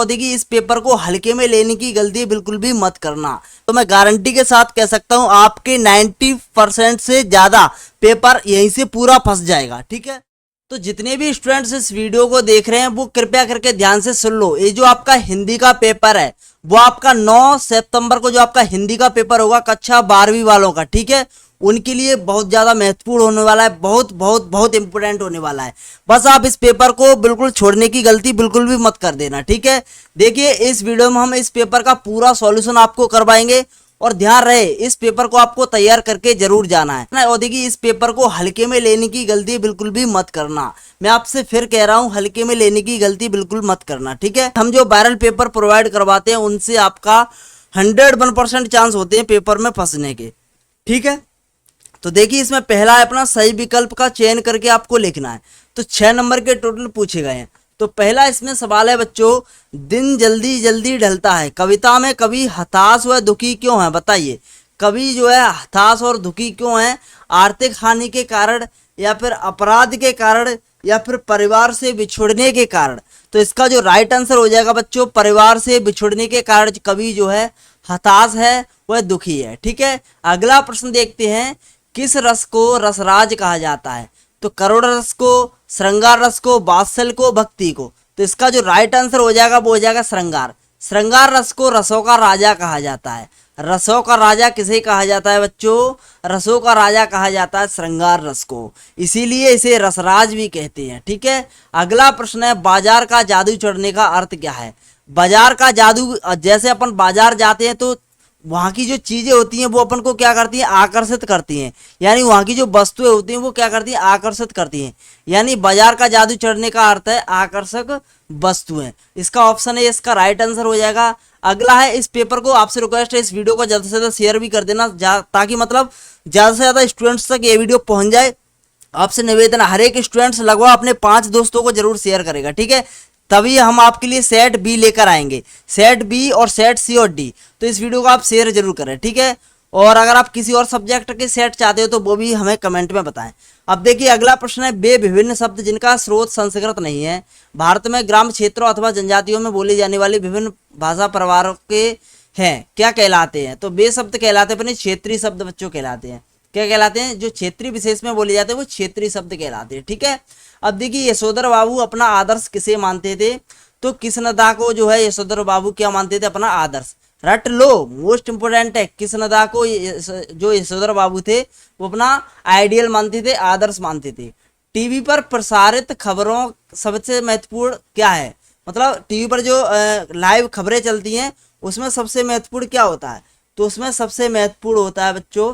देखिए इस पेपर को हल्के में लेने की गलती बिल्कुल भी मत करना। तो मैं गारंटी के साथ कह सकता हूं आपके 90% से ज्यादा पेपर यहीं से पूरा फंस जाएगा। ठीक है, तो जितने भी स्टूडेंट्स इस वीडियो को देख रहे हैं वो कृपया करके ध्यान से सुन लो। ये जो आपका हिंदी का पेपर है वो आपका 9 सितंबर को जो आपका हिंदी का पेपर होगा कक्षा 12वीं वालों का, ठीक है, उनके लिए बहुत ज़्यादा महत्वपूर्ण होने वाला है, बहुत बहुत बहुत इंपॉर्टेंट होने वाला है। बस आप इस पेपर को बिल्कुल छोड़ने की गलती बिल्कुल भी मत कर देना। ठीक है, देखिए इस वीडियो में हम इस पेपर का पूरा सॉल्यूशन आपको करवाएंगे और ध्यान रहे इस पेपर को आपको तैयार करके जरूर जाना है। और देखिए इस पेपर को हल्के में लेने की गलती बिल्कुल भी मत करना। मैं आपसे फिर कह रहा हूं हल्के में लेने की गलती बिल्कुल मत करना। ठीक है, हम जो वायरल पेपर प्रोवाइड करवाते हैं उनसे आपका 101% चांस होते हैं पेपर में फंसने के। ठीक है, तो देखिए इसमें पहला है अपना सही विकल्प का चयन करके आपको लिखना है। तो 6 नंबर के टोटल पूछे गए हैं। तो पहला इसमें सवाल है बच्चों, दिन जल्दी जल्दी ढलता है, कविता में कवि हताश व दुखी क्यों है? बताइए, कवि जो है हताश और दुखी क्यों है? आर्थिक हानि के कारण, या फिर अपराध के कारण, या फिर परिवार से बिछुड़ने के कारण? तो इसका जो राइट आंसर हो जाएगा बच्चों, परिवार से बिछुड़ने के कारण कवि जो है हताश है, वह दुखी है। ठीक है, अगला प्रश्न देखते हैं, किस रस को रसराज कहा जाता है? तो करुण रस को, श्रृंगार रस को, वात्सल्य को, भक्ति को? तो इसका जो राइट आंसर हो जाएगा वो हो जाएगा श्रृंगार। श्रृंगार रस को रसों का राजा कहा जाता है। रसों का राजा किसे कहा जाता है बच्चों? रसों का राजा कहा जाता है श्रृंगार रस को, इसीलिए इसे रसराज भी कहते हैं। ठीक है, अगला प्रश्न है, बाजार का जादू चढ़ने का अर्थ क्या है? बाजार का जादू, जैसे अपन बाजार जाते हैं तो वहाँ की जो चीजें होती हैं वो अपन को क्या करती हैं? आकर्षित करती हैं। यानी वहाँ की जो वस्तुएं होती हैं वो क्या करती हैं? आकर्षित करती हैं। यानी बाजार का जादू चढ़ने का अर्थ है आकर्षक वस्तुएं। इसका ऑप्शन है, इसका राइट आंसर हो जाएगा। अगला है, इस पेपर को आपसे रिक्वेस्ट है इस वीडियो को ज्यादा से ज्यादा शेयर भी कर देना, ताकि मतलब ज्यादा से ज्यादा स्टूडेंट्स तक ये वीडियो पहुंच जाए। आपसे निवेदन, हर एक स्टूडेंट्स लगभग अपने 5 दोस्तों को जरूर शेयर करेगा। ठीक है, तभी हम आपके लिए सेट बी लेकर आएंगे, सेट बी और सेट सी और डी। तो इस वीडियो को आप शेयर जरूर करें। ठीक है, और अगर आप किसी और सब्जेक्ट के सेट चाहते हो तो वो भी हमें कमेंट में बताएं। अब देखिए अगला प्रश्न है, वे विभिन्न शब्द जिनका स्रोत संस्कृत नहीं है भारत में ग्राम क्षेत्रों अथवा जनजातियों में बोली जाने वाली विभिन्न भाषा परिवारों के हैं, क्या कहलाते हैं? तो वे शब्द कहलाते हैं अपने क्षेत्रीय शब्द बच्चों कहलाते हैं। क्या कहलाते हैं? जो क्षेत्रीय विशेष में बोले जाते हैं वो क्षेत्रीय शब्द कहलाते हैं। ठीक है, अब देखिए यशोधर बाबू अपना आदर्श किसे मानते थे? तो कृष्णदा को जो है यशोधर बाबू क्या मानते थे? अपना आदर्श। रट लो, मोस्ट इंपोर्टेंट है, कृष्णदा को जो यशोधर बाबू थे वो अपना आइडियल मानते थे, आदर्श मानते थे। टीवी पर प्रसारित खबरों सबसे महत्वपूर्ण क्या है? मतलब टीवी पर जो लाइव खबरें चलती हैं उसमें सबसे महत्वपूर्ण क्या होता है? तो उसमें सबसे महत्वपूर्ण होता है बच्चों,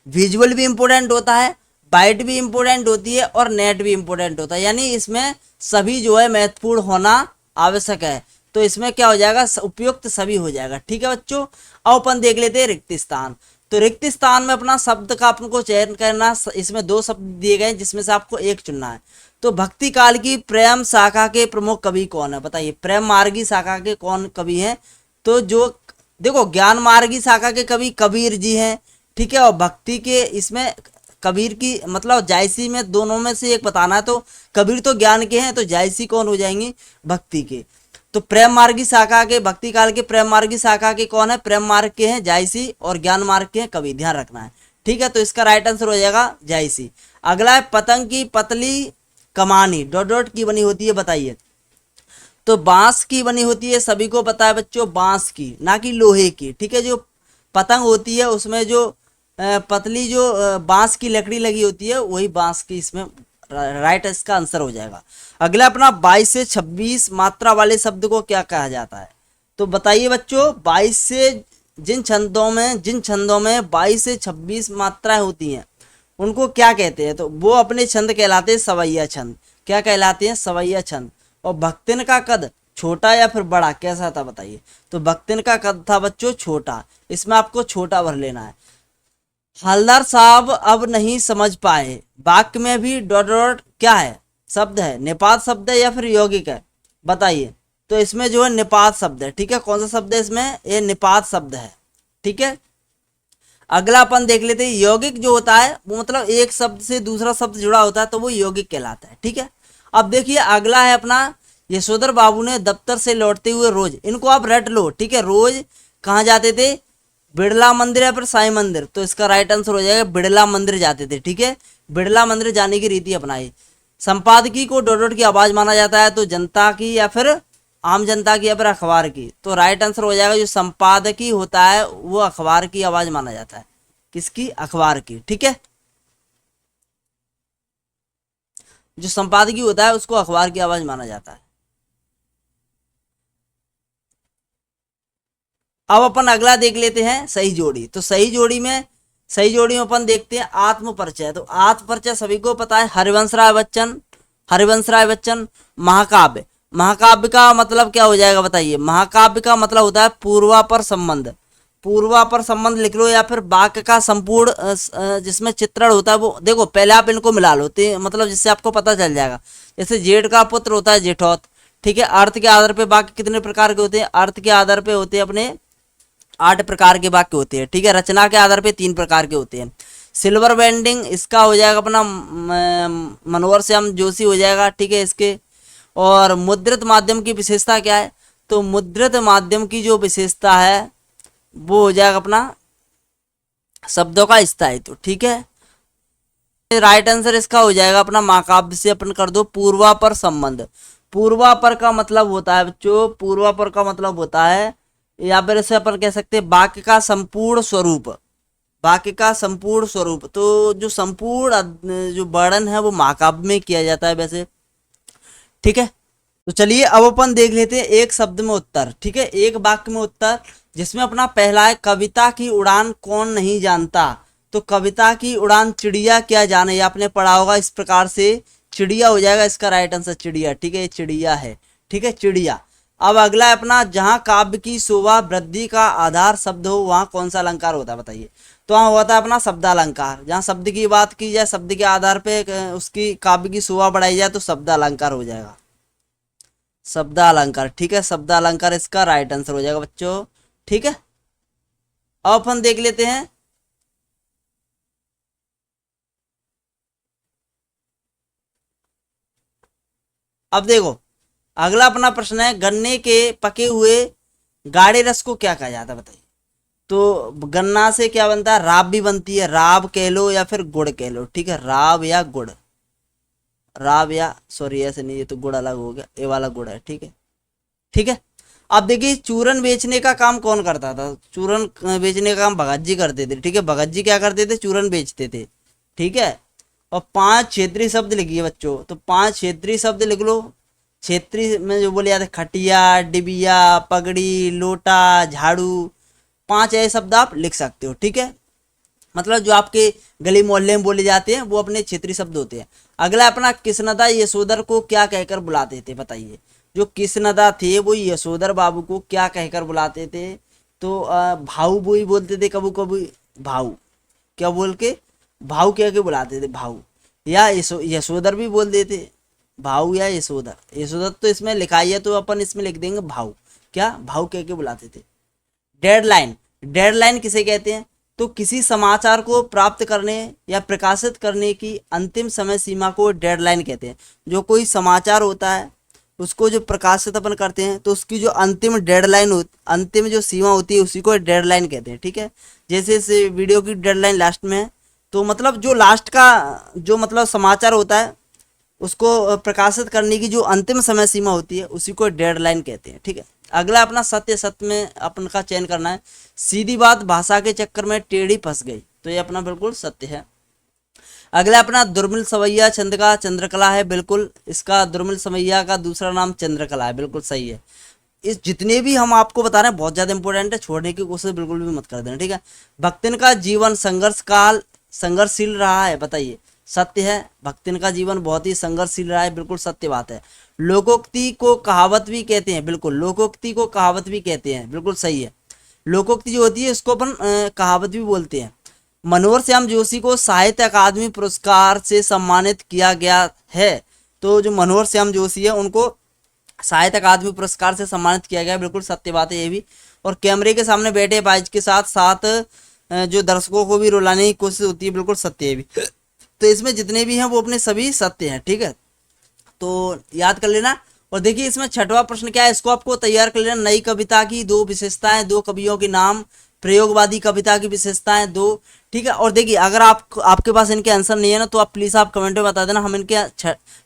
विजुअल भी इंपॉर्टेंट होता है, बाइट भी इंपॉर्टेंट होती है और नेट भी इंपॉर्टेंट होता है। यानी इसमें सभी जो है महत्वपूर्ण होना आवश्यक है। तो इसमें क्या हो जाएगा? उपयुक्त सभी हो जाएगा। ठीक है बच्चों, अब अपन देख लेते हैं रिक्त स्थान। तो रिक्त स्थान में अपना शब्द का अपन को चयन करना, इसमें 2 शब्द दिए गए जिसमें से आपको एक चुनना है। तो भक्ति काल की प्रेम शाखा के प्रमुख कवि कौन है? बताइए, प्रेम मार्गी शाखा के कौन कवि हैं? तो जो देखो ज्ञान मार्गी शाखा के कवि कबीर जी हैं। ठीक है, और भक्ति के इसमें कबीर की मतलब जायसी में दोनों में से एक बताना है। तो कबीर तो ज्ञान के हैं, तो जायसी कौन हो जाएंगे? भक्ति के। तो प्रेम मार्गी शाखा के, भक्ति काल के प्रेम मार्गी शाखा के कौन है? प्रेम मार्ग के हैं जायसी, और ज्ञान मार्ग के हैं कबीर, ध्यान रखना है। ठीक है, तो इसका राइट आंसर हो जाएगा जायसी। अगला है, पतंग की पतली कमानी डॉट डॉट की बनी होती है, बताइए। तो बांस की बनी होती है, सभी को पता है बच्चों, बांस की, ना कि लोहे की। ठीक है, जो पतंग होती है उसमें जो पतली जो बांस की लकड़ी लगी होती है वही बांस की, इसमें राइट इसका आंसर हो जाएगा। अगला अपना 22 से 26 मात्रा वाले शब्द को क्या कहा जाता है? तो बताइए बच्चों, 22 से जिन छंदों में 22 से 26 मात्राएं होती हैं उनको क्या कहते हैं? तो वो अपने छंद कहलाते हैं सवैया छंद। क्या कहलाते हैं? सवैया छंद। और भक्तिन का कद छोटा या फिर बड़ा कैसा था? बताइए। तो भक्तिन का कद था बच्चों छोटा, इसमें आपको छोटा भर लेना है। हलदर साहब अब नहीं समझ पाए, वाक्य में भी डॉट डॉट क्या है? शब्द है, निपात शब्द है या फिर यौगिक है? बताइए। तो इसमें जो है निपात शब्द है। ठीक है, कौन सा शब्द है इसमें? ये निपात शब्द है। ठीक है, अगला अपन देख लेते हैं, यौगिक जो होता है वो मतलब एक शब्द से दूसरा शब्द जुड़ा होता है तो वो यौगिक कहलाता है। ठीक है, अब देखिए अगला है अपना, यशोधर बाबू ने दफ्तर से लौटते हुए रोज, इनको आप रट लो, ठीक है। रोज कहाँ जाते थे? बिड़ला मंदिर या फिर साईं मंदिर। तो इसका राइट आंसर हो जाएगा बिड़ला मंदिर जाते थे, ठीक है। बिड़ला मंदिर जाने की रीति अपनाई। संपादकीय को डॉट डॉट की आवाज माना जाता है, तो जनता की या फिर आम जनता की या फिर अखबार की। तो राइट आंसर हो जाएगा जो संपादकीय होता है वो अखबार की आवाज माना जाता है। किसकी? अखबार की, ठीक है। जो संपादकीय होता है उसको अखबार की आवाज माना जाता है। अब अपन अगला देख लेते हैं सही जोड़ी। तो सही जोड़ी में अपन देखते हैं आत्म परिचय। तो आत्म परिचय सभी को पता है, हरिवंश राय बच्चन। महाकाव्य, महाकाव्य का मतलब क्या हो जाएगा बताइए? महाकाव्य का मतलब होता है पूर्वापर संबंध। पूर्वापर संबंध लिख लो, या फिर वाक्य का संपूर्ण जिसमें चित्रण होता है वो। देखो पहले आप इनको मिला लो, मतलब जिससे आपको पता चल जाएगा। जैसे जेठ का पुत्र होता है जेठौत, ठीक है। अर्थ के आधार पे वाक्य कितने प्रकार के होते हैं? अर्थ के आधार पे होते हैं अपने 8 प्रकार के वाक्य होते हैं, ठीक है। रचना के आधार पे 3 प्रकार के होते हैं। सिल्वर बेंडिंग इसका हो जाएगा अपना मनोहर श्याम जोशी हो जाएगा, ठीक है इसके। और मुद्रित माध्यम की विशेषता क्या है? तो मुद्रित माध्यम की जो विशेषता है वो हो जाएगा अपना शब्दों का स्थायित्व, ठीक है। राइट आंसर इसका हो जाएगा अपना महाकाव्य से अपन कर दो पूर्वापर संबंध। पूर्वापर का मतलब होता है बच्चों, पूर्वापर का मतलब होता है, या फिर इसे अपन कह सकते हैं वाक्य का संपूर्ण स्वरूप। वाक्य का संपूर्ण स्वरूप, तो जो संपूर्ण जो वर्णन है वो महाकाव्य में किया जाता है वैसे, ठीक है। तो चलिए अब अपन देख लेते हैं एक शब्द में उत्तर, ठीक है। एक वाक्य में उत्तर, जिसमें अपना पहला है कविता की उड़ान कौन नहीं जानता। तो कविता की उड़ान चिड़िया क्या जाने, आपने पढ़ा होगा इस प्रकार से। चिड़िया हो जाएगा इसका राइट आंसर, चिड़िया, ठीक है। ये चिड़िया है, ठीक है, चिड़िया। अब अगला है अपना जहां काव्य की शोभा वृद्धि का आधार शब्द हो वहां कौन सा अलंकार होता है बताइए? तो वहां होता है अपना शब्दालंकार। जहां शब्द की बात की जाए, शब्द के आधार पे उसकी काव्य की शोभा बढ़ाई जाए तो शब्दालंकार हो जाएगा, शब्दालंकार, ठीक है। शब्दालंकार इसका राइट आंसर हो जाएगा बच्चों, ठीक है। अब अपन देख लेते हैं अब देखो अगला अपना प्रश्न है गन्ने के पके हुए गाढ़े रस को क्या कहा जाता है बताइए? तो गन्ना से क्या बनता है? राब भी बनती है, राब कह लो या फिर गुड़ कह लो, ठीक है। राब या गुड़, राब या सॉरी ऐसे नहीं, ये तो गुड़ अलग हो गया, ये वाला गुड़ है, ठीक है, ठीक है। अब देखिए चूरन बेचने का काम कौन करता था? चूरन बेचने का काम भगत जी करते थे, ठीक है। भगत जी क्या करते थे? चूरन बेचते थे, ठीक है। और 5 क्षेत्रीय शब्द लिखिए बच्चों। तो 5 क्षेत्रीय शब्द लिख लो। क्षेत्रीय में जो बोले जाते खटिया, डिबिया, पगड़ी, लोटा, झाड़ू, 5 ऐसे शब्द आप लिख सकते हो, ठीक है। मतलब जो आपके गली मोहल्ले में बोले जाते हैं वो अपने क्षेत्रीय शब्द होते हैं। अगला अपना कृष्णदा यशोधर को क्या कहकर बुलाते थे बताइए? जो कृष्णदा थे वो यशोधर बाबू को क्या कहकर बुलाते थे? तो भाऊ बोई बोलते थे, कबू कबू भाऊ, क्या बोल के भाऊ कह के बुलाते थे, भाऊ। या यशोधर भी बोल देते, भाऊ या यशोधर। यशोधर तो इसमें लिखाई है तो अपन इसमें लिख देंगे भाऊ, क्या भाऊ कह के बुलाते थे। डेडलाइन, डेडलाइन किसे कहते हैं? तो किसी समाचार को प्राप्त करने या प्रकाशित करने की अंतिम समय सीमा को डेडलाइन कहते हैं। जो कोई समाचार होता है उसको जो प्रकाशित अपन करते हैं तो उसकी जो अंतिम डेडलाइन अंतिम जो सीमा होती है उसी को डेडलाइन कहते हैं, ठीक है। जैसे इस वीडियो की डेडलाइन लास्ट में है, तो मतलब जो लास्ट का जो मतलब समाचार होता है उसको प्रकाशित करने की जो अंतिम समय सीमा होती है उसी को डेडलाइन कहते हैं, ठीक है। अगला अपना सत्य, सत्य में अपन का चयन करना है। सीधी बात भाषा के चक्कर में टेढ़ी फंस गई, तो ये अपना बिल्कुल सत्य है। अगला अपना दुर्मिल सवैया छंद का चंद्रकला है, बिल्कुल इसका दुर्मिल सवैया का दूसरा नाम चंद्रकला है, बिल्कुल सही है। इस जितने भी हम आपको बता रहे हैं बहुत ज्यादा इंपॉर्टेंट है, छोड़ने की कोशिश बिल्कुल भी मत कर देना, ठीक है। भक्तिन का जीवन संघर्षशील रहा है बताइए? सत्य है, भक्तिन का जीवन बहुत ही संघर्षशील रहा है, बिल्कुल सत्य बात है। लोकोक्ति को कहावत भी कहते हैं, बिल्कुल लोकोक्ति को कहावत भी कहते हैं, बिल्कुल सही है। लोकोक्ति जो होती है इसको अपन कहावत भी बोलते हैं। मनोहर श्याम जोशी को साहित्य अकादमी पुरस्कार से सम्मानित किया गया है। तो जो मनोहर श्याम जोशी है उनको साहित्य अकादमी पुरस्कार से सम्मानित किया गया, बिल्कुल सत्य बात है ये भी। और कैमरे के सामने बैठे बाइज के साथ साथ जो दर्शकों को भी रुलाने की कोशिश होती है, बिल्कुल सत्य है भी। तो इसमें जितने भी हैं वो अपने सभी सत्य हैं, ठीक है। तो याद कर लेना। और देखिए इसमें छठवां प्रश्न क्या है, इसको आपको तैयार कर लेना। नई कविता की दो विशेषताएं, दो कवियों के नाम, प्रयोगवादी कविता की विशेषताएं दो। ठीक है, और देखिए अगर आपके पास इनके आंसर नहीं है ना, तो आप प्लीज आप कमेंट में बता देना, हम इनके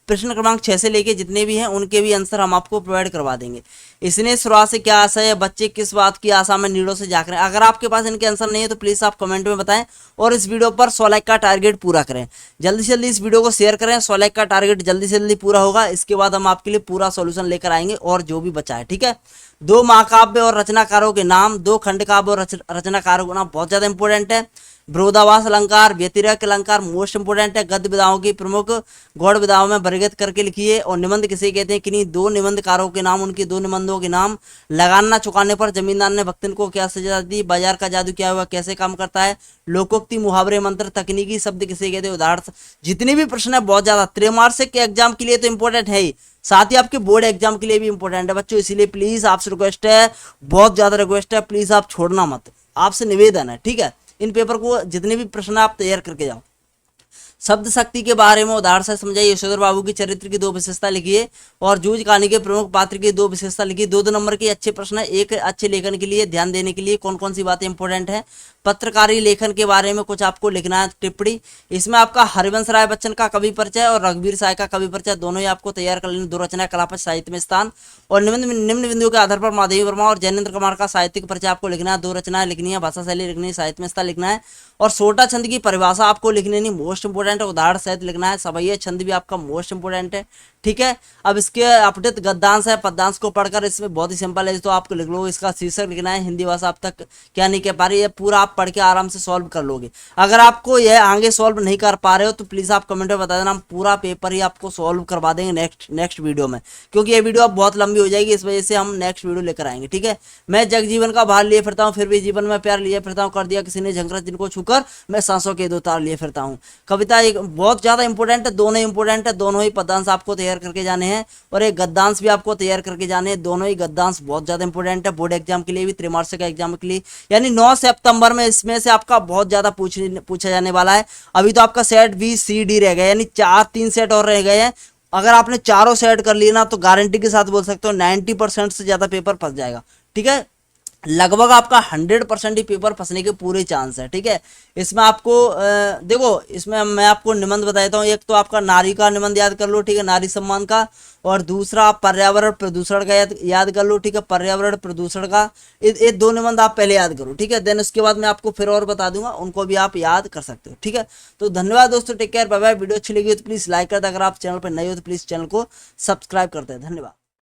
प्रश्न क्रमांक 6 से लेके जितने भी हैं उनके भी आंसर हम आपको प्रोवाइड करवा देंगे। इसने शुरुआत से क्या आशा है, बच्चे किस बात की आशा में नीड़ों से जाग रहे हैं। अगर आपके पास इनके आंसर नहीं है तो प्लीज आप कमेंट में बताएं, और इस वीडियो पर 100 लाइक का टारगेट पूरा करें। जल्दी से जल्दी इस वीडियो को शेयर करें, 100 लाइक का टारगेट जल्दी से जल्दी पूरा होगा, इसके बाद हम आपके लिए पूरा सोल्यूशन लेकर आएंगे और जो भी बचा है। ठीक है, दो महाकाव्य और रचनाकारों के नाम, दो खंड काव्य और रचनाकारों के नाम बहुत ज्यादा इंपॉर्टेंट है। विरोधाभास अलंकार, व्यतिरेक अलंकार मोस्ट इंपोर्टेंट है। गद्य विधाओं की प्रमुख गौड़ विधाओं में वर्गीकृत करके लिखिए। और निबंध किसे कहते हैं, किन्हीं दो निबंधकारों के नाम, उनके दो निबंधों के नाम। लगान न चुकाने पर जमींदार ने भक्तन को क्या सजा दी, बाजार का जादू क्या हुआ, कैसे काम करता है, लोकोक्ति, मुहावरे, मंत्र, तकनीकी शब्द किसे कहते हैं, उदाहरण। जितने भी प्रश्न है बहुत ज्यादा त्रैमासिक के एग्जाम के लिए तो इंपॉर्टेंट है ही, साथ ही आपके बोर्ड एग्जाम के लिए भी इंपॉर्टेंट है बच्चों। इसीलिए प्लीज आपसे रिक्वेस्ट है, बहुत ज्यादा रिक्वेस्ट है, प्लीज आप छोड़ना मत, आपसे निवेदन है। ठीक है, इन पेपर को जितने भी प्रश्न आप तैयार करके जाओ। शब्द शक्ति के बारे में उदाहरण से समझाइए। यशोधर बाबू की चरित्र की दो विशेषता लिखिए और जूझ कहानी के प्रमुख पात्र की दो विशेषता लिखिए। 2-2 नंबर के अच्छे प्रश्न है। एक अच्छे लेखन के लिए ध्यान देने के लिए कौन कौन सी बातें इंपॉर्टेंट है। पत्रकारी लेखन के बारे में कुछ आपको लिखना है टिप्पणी। इसमें आपका हरिवंश राय बच्चन का कवि परिचय और रघुवीर साय का कवि परिचय दोनों ही आपको तैयार कर लेना। दो रचना कलापद साहित्य में स्थान। और निम्न बिंदुओं के आधार पर माधवी वर्मा और जैनेन्द्र कुमार का साहित्यिक परिचय आपको लिखना है। दो रचनाएं लिखनी है, भाषा शैली लिखनी है, साहित्य में स्थान लिखना है। और सोटा छंद की परिभाषा आपको लिखनी नहीं, मोस्ट इंपोर्टेंट है। उदाहरण सहित लिखना है। सवैया छंद भी आपका मोस्ट इंपोर्टेंट है। ठीक है, अब इसके अपडेट गद्यांश है, पद्यांश को पढ़कर इसमें बहुत ही सिंपल है, तो आपको लिख लो। इसका शीर्षक लिखना है, हिंदी भाषा अब तक क्या नहीं कह पा रही है, पूरा आप पढ़ के आराम से सॉल्व कर लोगे। अगर आपको यह आगे सॉल्व नहीं कर पा रहे हो तो प्लीज आप कमेंट में बता देना, हम पूरा पेपर ही आपको सॉल्व करवा देंगे नेक्स्ट वीडियो में, क्योंकि ये वीडियो अब बहुत लंबी हो जाएगी, इस वजह से हम नेक्स्ट वीडियो लेकर आएंगे। ठीक है, मैं जगजीवन का भार लिए फिरता हूँ, फिर भी जीवन में प्यार लिए फिरता हूँ, कर दिया किसी ने झंझट जिनको छूकर, मैं सांसों के दो तार लिए फिरता हूँ। कविता एक बहुत ज्यादा इंपॉर्टेंट है, दोनों इंपॉर्टेंट है, दोनों ही पदांश आपको तैयार करके जाने हैं और एक गद्यांश भी आपको तैयार करके जाने हैं। दोनों ही गद्यांश बहुत ज्यादा इंपॉर्टेंट है, बोर्ड एग्जाम के लिए भी, त्रैमासिक एग्जाम के लिए। यानी 9 सितंबर में इसमें से आपका बहुत ज्यादा पूछा जाने वाला है। अभी तो आपका सेट बी सी डी रह गया, यानी 3 सेट और रह गए हैं। अगर आपने चारों सेट कर लिए ना तो गारंटी के साथ बोल सकते हो 90% से ज्यादा पेपर फंस जाएगा। ठीक है, लगभग आपका 100% ही पेपर फंसने के पूरे चांस है। ठीक है, इसमें आपको देखो, इसमें मैं आपको निबंध बता देता हूँ। एक तो आपका नारी का निबंध याद कर लो, ठीक है, नारी सम्मान का। और दूसरा आप पर्यावरण प्रदूषण का याद कर लो, ठीक है, पर्यावरण प्रदूषण का। ये 2 निबंध आप पहले याद करो। ठीक है, देन उसके बाद मैं आपको फिर और बता दूंगा, उनको भी आप याद कर सकते हो। ठीक है, तो धन्यवाद दोस्तों, take care, bye bye. Video अच्छी लगी तो प्लीज लाइक कर दे, अगर आप चैनल पर नए हो तो प्लीज चैनल को सब्सक्राइब करते हैं। धन्यवाद।